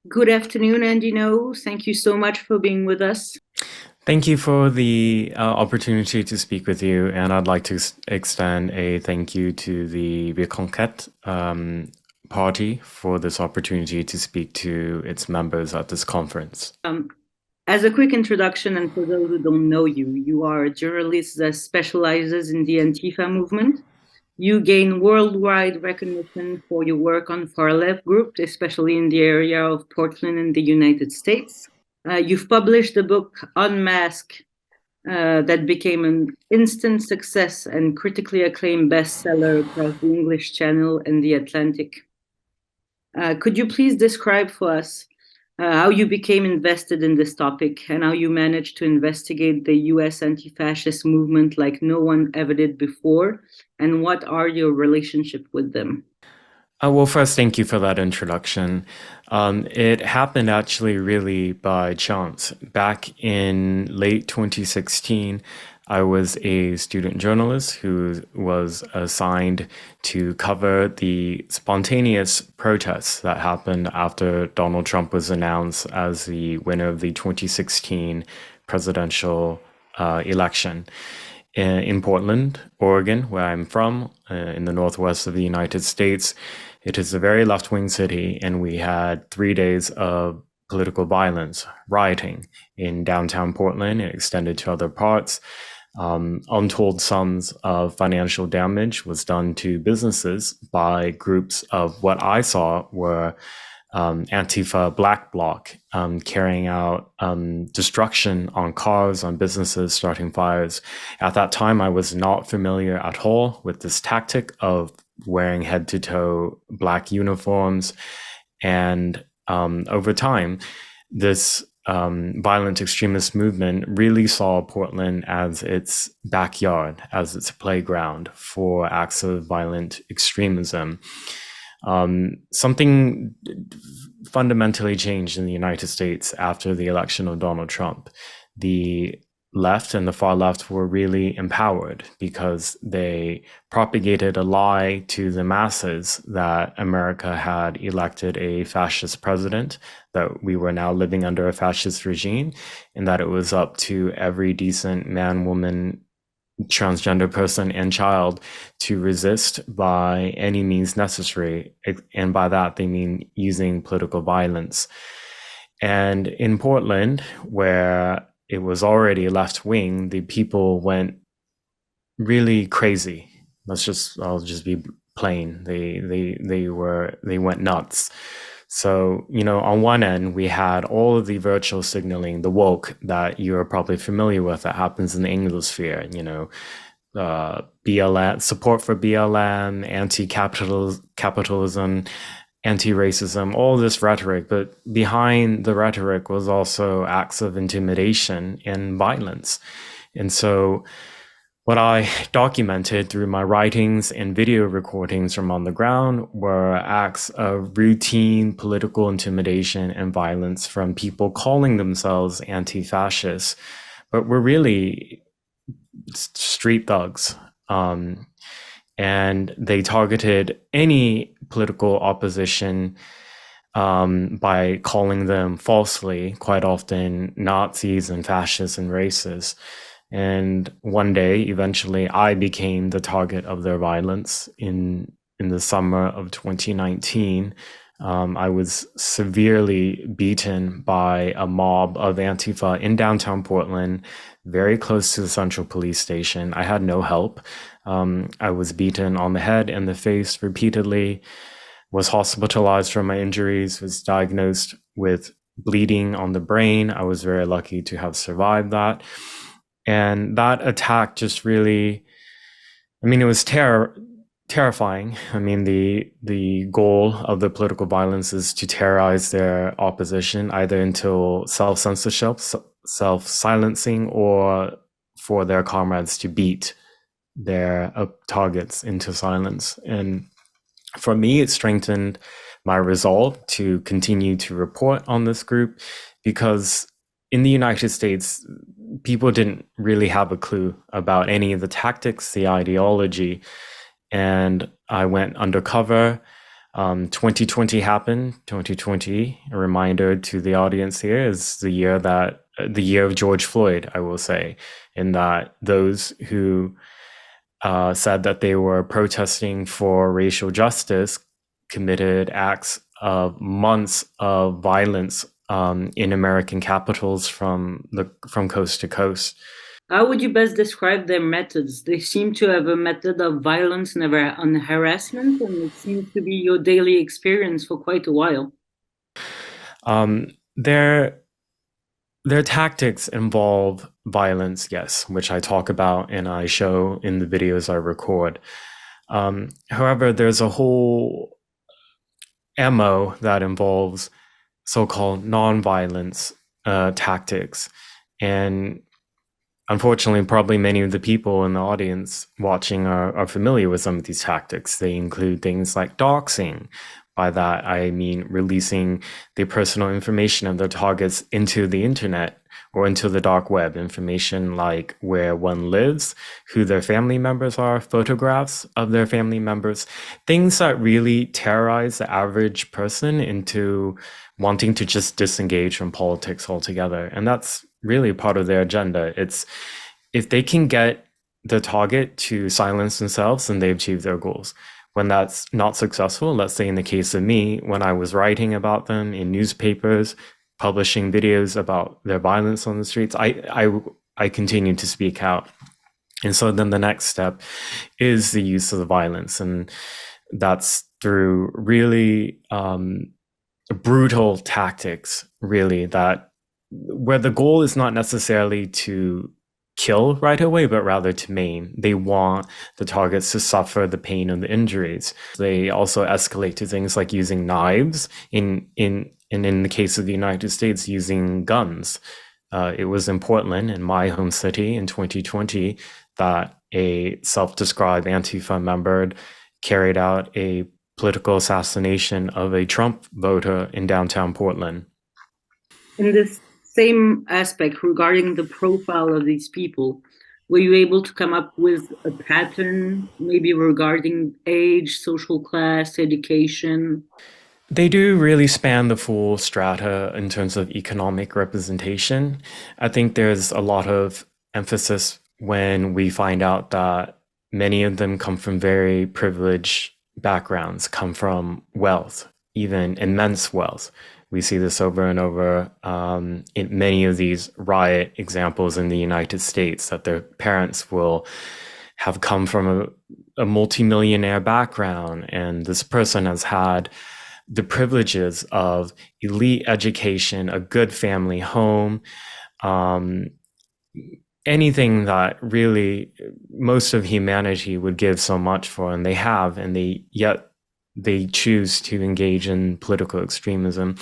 Good afternoon, Andy Ngo. Thank you so much for being with us. Thank you for the opportunity to speak with you, and I'd like to extend a thank you to the RECONQUETE party for this opportunity to speak to its members at this conference. As a quick introduction, and for those who don't know you, you are a journalist that specializes in the Antifa movement. You gain worldwide recognition for your work on far-left groups, especially in the area of Portland in the United States. You've published a book, Unmask, that became an instant success and critically acclaimed bestseller across the English Channel and the Atlantic. Could you please describe for us how you became invested in this topic and how you managed to investigate the US anti-fascist movement like no one ever did before, and what are your relationship with them? Well, first, thank you for that introduction. It happened actually really by chance. Back in late 2016, I was a student journalist who was assigned to cover the spontaneous protests that happened after Donald Trump was announced as the winner of the 2016 presidential election. In Portland, Oregon, where I'm from, in the northwest of the United States. It is a very left-wing city, and we had 3 days of political violence, rioting in downtown Portland. It extended to other parts. Untold sums of financial damage was done to businesses by groups of what I saw were Antifa Black Bloc, carrying out destruction on cars, on businesses, starting fires. At that time, I was not familiar at all with this tactic of wearing head-to-toe black uniforms. And over time, this violent extremist movement really saw Portland as its backyard, as its playground for acts of violent extremism. Something fundamentally changed in the United States after the election of Donald Trump. The left and the far left were really empowered because they propagated a lie to the masses that America had elected a fascist president, that we were now living under a fascist regime, and that it was up to every decent man, woman, transgender person and child to resist by any means necessary. And by that, they mean using political violence. And in Portland, where it was already left wing, the people went really crazy. I'll just be plain. They went nuts. So, on one end, we had all of the virtual signaling, the woke that you're probably familiar with, that happens in the Anglosphere, BLM, support for BLM, anti-capitalism, anti-racism, all this rhetoric. But behind the rhetoric was also acts of intimidation and violence. And so what I documented through my writings and video recordings from on the ground were acts of routine political intimidation and violence from people calling themselves anti-fascists, but were really street thugs. And they targeted any political opposition by calling them falsely, quite often, Nazis and fascists and racists. And one day, eventually, I became the target of their violence. In the summer of 2019, I was severely beaten by a mob of Antifa in downtown Portland, very close to the Central Police Station. I had no help. I was beaten on the head and the face repeatedly, was hospitalized for my injuries, was diagnosed with bleeding on the brain. I was very lucky to have survived that. And that attack just really, it was terrifying. The goal of the political violence is to terrorize their opposition, either until self-censorship, self-silencing, or for their comrades to beat their targets into silence. And for me, it strengthened my resolve to continue to report on this group, because in the United States, people didn't really have a clue about any of the tactics, the ideology. And I went undercover. 2020 happened. 2020, a reminder to the audience here, is the year of George Floyd, I will say, in that those who said that they were protesting for racial justice committed acts of months of violence in American capitals from coast to coast. How would you best describe their methods? They seem to have a method of violence and on harassment, and it seems to be your daily experience for quite a while. Their tactics involve violence, yes, which I talk about and I show in the videos I record. However, there's a whole MO that involves so-called non-violence tactics. And unfortunately, probably many of the people in the audience watching are familiar with some of these tactics. They include things like doxing. By that, I mean releasing the personal information of their targets into the internet or into the dark web, information like where one lives, who their family members are, photographs of their family members, things that really terrorize the average person into wanting to just disengage from politics altogether. And that's really part of their agenda. It's if they can get the target to silence themselves, then they achieve their goals. When that's not successful, let's say in the case of me, when I was writing about them in newspapers, publishing videos about their violence on the streets, I continued to speak out. And so then the next step is the use of the violence. And that's through really brutal tactics, really, that where the goal is not necessarily to kill right away, but rather to maim. They want the targets to suffer the pain of the injuries. They also escalate to things like using knives, in the case of the United States, using guns. It was in Portland, in my home city, in 2020, that a self-described Antifa member carried out a political assassination of a Trump voter in downtown Portland. In this same aspect regarding the profile of these people, were you able to come up with a pattern, maybe regarding age, social class, education? They do really span the full strata in terms of economic representation. I think there's a lot of emphasis when we find out that many of them come from very privileged backgrounds, come from wealth, even immense wealth. We see this over and over in many of these riot examples in the United States, that their parents will have come from a multimillionaire background, and this person has had the privileges of elite education, a good family home, anything that really most of humanity would give so much for, and they have, and yet they choose to engage in political extremism.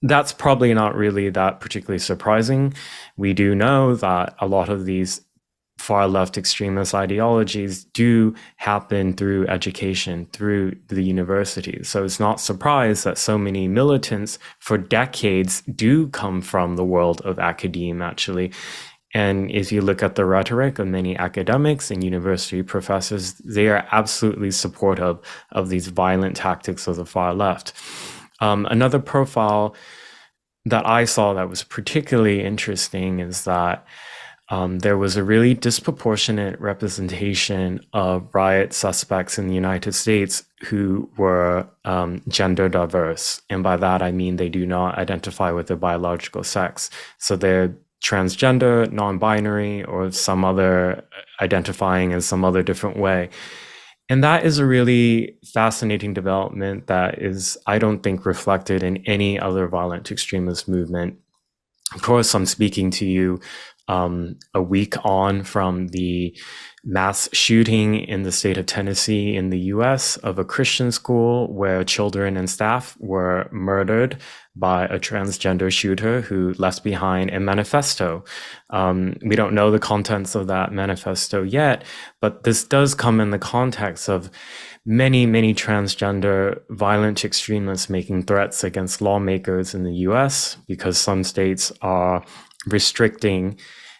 That's probably not really that particularly surprising. We do know that a lot of these far left extremist ideologies do happen through education, through the universities. So it's not surprised that so many militants for decades do come from the world of academia, actually. And if you look at the rhetoric of many academics and university professors, they are absolutely supportive of these violent tactics of the far left. Another profile that I saw that was particularly interesting is that there was a really disproportionate representation of riot suspects in the United States who were gender diverse. And by that, I mean they do not identify with their biological sex. So they're transgender, non-binary, or some other identifying in some other different way. And that is a really fascinating development that is, I don't think, reflected in any other violent extremist movement. Of course, I'm speaking to you a week on from the mass shooting in the state of Tennessee in the US of a Christian school where children and staff were murdered by a transgender shooter who left behind a manifesto. We don't know the contents of that manifesto yet, but this does come in the context of many, many transgender violent extremists making threats against lawmakers in the US because some states are restricting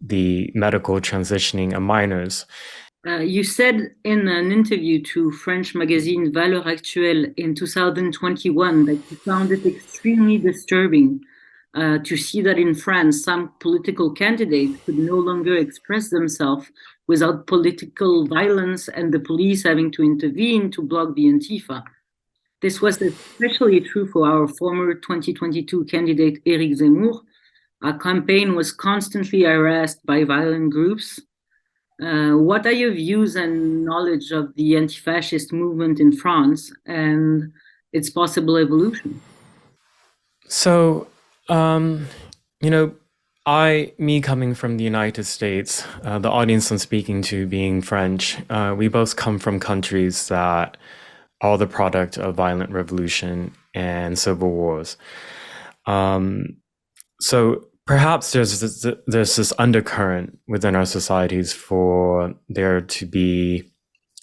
the medical transitioning of minors. You said in an interview to French magazine Valeurs Actuelles in 2021 that you found it extremely disturbing to see that in France, some political candidates could no longer express themselves without political violence and the police having to intervene to block the Antifa. This was especially true for our former 2022 candidate Eric Zemmour. Our campaign was constantly harassed by violent groups. What are your views and knowledge of the anti-fascist movement in France and its possible evolution? So, you know, me coming from the United States, the audience I'm speaking to being French, we both come from countries that are the product of violent revolution and civil wars. So perhaps there's this undercurrent within our societies for there to be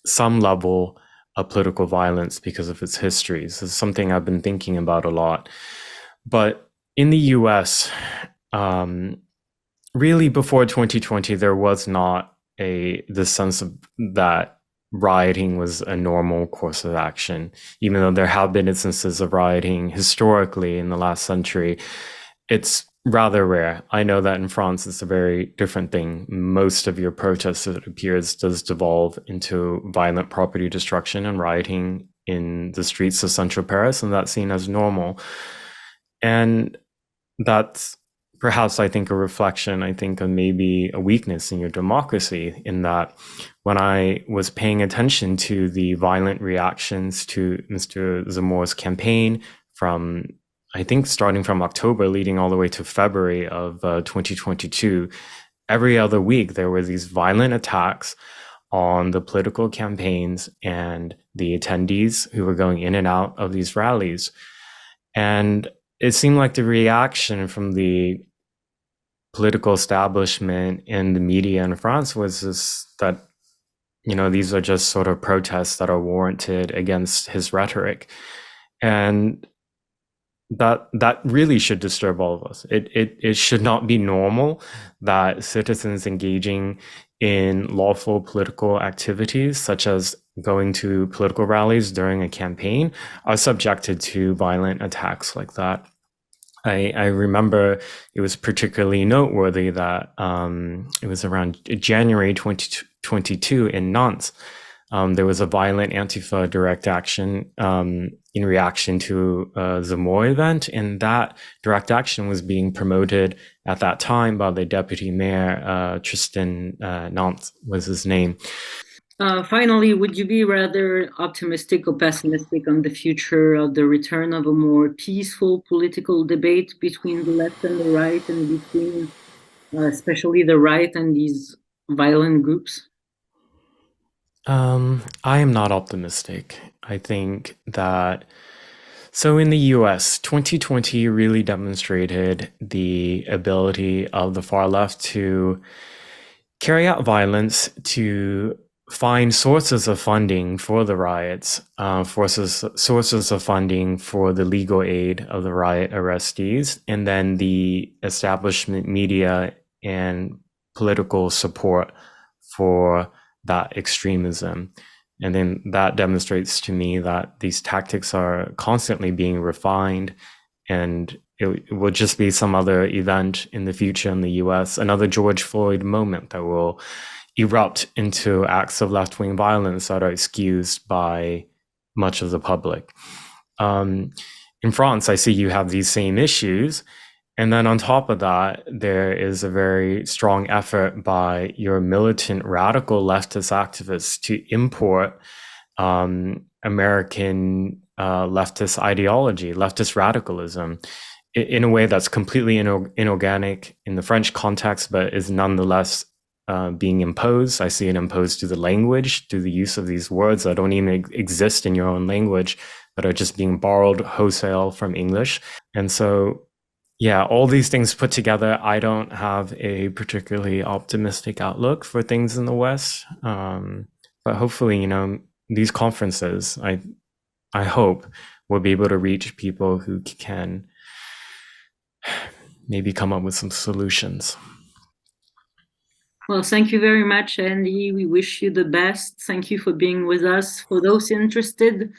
some level of political violence because of its histories. It's something I've been thinking about a lot. But in the US, really before 2020, there was not the sense of that rioting was a normal course of action, even though there have been instances of rioting historically in the last century. It's rather rare. I know that in France, it's a very different thing. Most of your protests, it appears, does devolve into violent property destruction and rioting in the streets of central Paris, and that's seen as normal. And that's perhaps, I think, a reflection, I think, of maybe a weakness in your democracy, in that when I was paying attention to the violent reactions to Mr. Zemmour's campaign from, I think, starting from October leading all the way to February of 2022, every other week there were these violent attacks on the political campaigns and the attendees who were going in and out of these rallies. And it seemed like the reaction from the political establishment and the media in France was just that, these are just sort of protests that are warranted against his rhetoric. And that really should disturb all of us. It should not be normal that citizens engaging in lawful political activities, such as going to political rallies during a campaign, are subjected to violent attacks like that. I remember it was particularly noteworthy that it was around January 2022 in Nantes. There was a violent Antifa direct action in reaction to the Zemmour event, and that direct action was being promoted at that time by the deputy mayor, Tristan Nantes was his name. Finally, would you be rather optimistic or pessimistic on the future of the return of a more peaceful political debate between the left and the right, and between especially the right and these violent groups? I am not optimistic. I think that, so in the US, 2020 really demonstrated the ability of the far left to carry out violence, to find sources of funding for the riots, sources of funding for the legal aid of the riot arrestees, and then the establishment media and political support for that extremism. And then that demonstrates to me that these tactics are constantly being refined, and it will just be some other event in the future in the US, another George Floyd moment that will erupt into acts of left-wing violence that are excused by much of the public. In France, I see you have these same issues. And then on top of that, there is a very strong effort by your militant radical leftist activists to import American leftist ideology, leftist radicalism, in a way that's completely inorganic in the French context, but is nonetheless being imposed. I see it imposed through the language, through the use of these words that don't even exist in your own language, but are just being borrowed wholesale from English. And so, yeah, all these things put together, I don't have a particularly optimistic outlook for things in the West. But hopefully, these conferences, I hope, will be able to reach people who can maybe come up with some solutions. Well, thank you very much, Andy. We wish you the best. Thank you for being with us. For those interested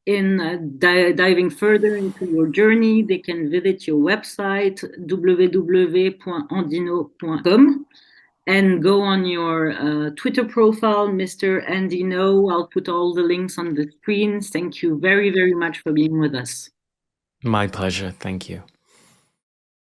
in diving further into your journey, they can visit your website, www.andino.com, and go on your Twitter profile, Mr. Andy Ngo. I'll put all the links on the screen. Thank you very, very much for being with us. My pleasure. Thank you.